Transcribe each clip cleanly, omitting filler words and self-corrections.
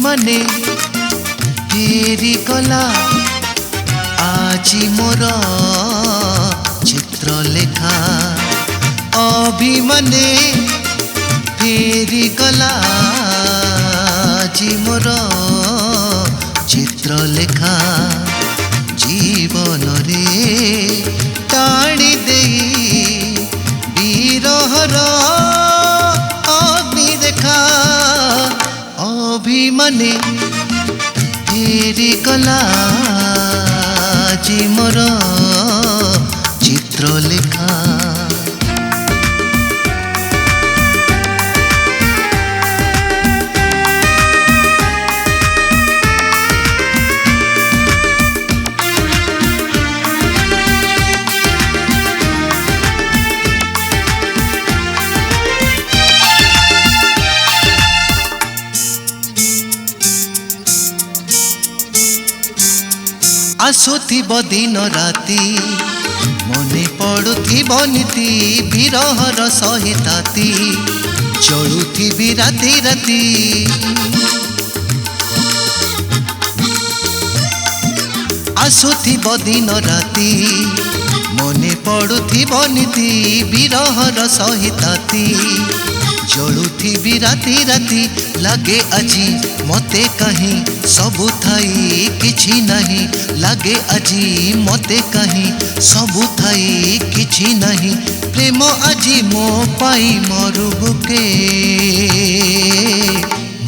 अभिमाने फेरी गला आजी मोर चित्रलेखा अभिमाने फेरी गला आजी मोर चित्रलेखा जीवन रे टाणी देई विरहर अग्नि देखा अभिमाने फेरी गला जी मोर चित्रलेखा आसुथिब दिन राति मने पड़ुथिब नीति विरहर सहे ताती जलुथिबी राति राति आसुथिब दिन राति मने पड़ुथिब नीति विरहर सहे ताती जलुथिबी राति राति लागे आजी मते कहीं सबु थाई किछि नहीं लागे आजी मते कहीं सबु थाई किछि नहीं प्रेम आजी मो पाई मरुबुके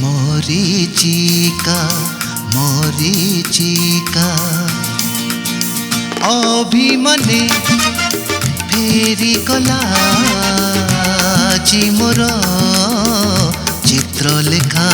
मरीचिका मरीचिका अभिमाने फेरी गला जी मोर चित्रलेखा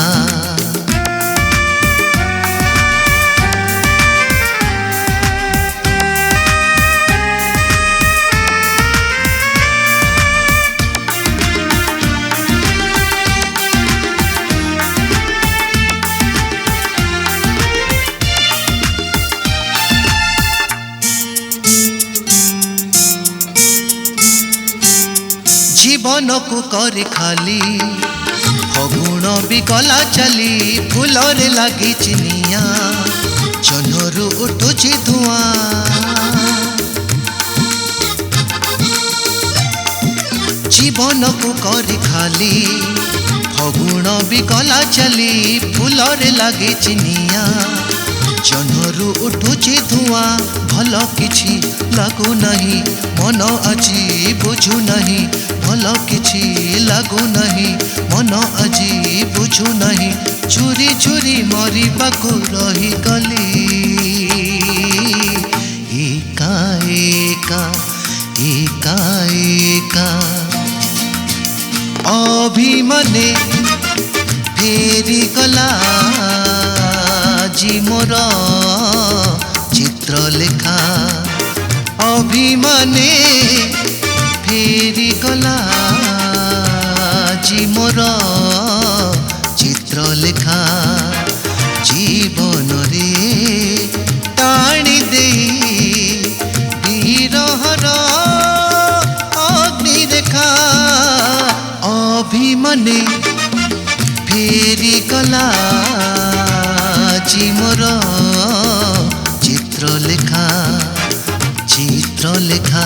जीवन को कर खाली फगुण भी गला चली फूलरे लगी चिनिया जनरू उठुची धुआं जीवन को कर खाली फगुण भी गला चली फूलरे लगी चिनिया जनरू उठुची धुआं भल किछि लागू नहीं मन आजी बुझु नहीं भल किछि लागू नहीं मन आजी बुझु नहीं चुरी चुरी मरिबाकू रही गली एका एका एका एका अभिमाने फेरी गला जी मोर चित्रलेखा अभिमाने फेरी गला जी मोर चित्रलेखा जीवन रे टाणी देई विरहर अग्नि देखा अभिमाने फेरी गला जी मोर चित्रलेखा चित्रलेखा।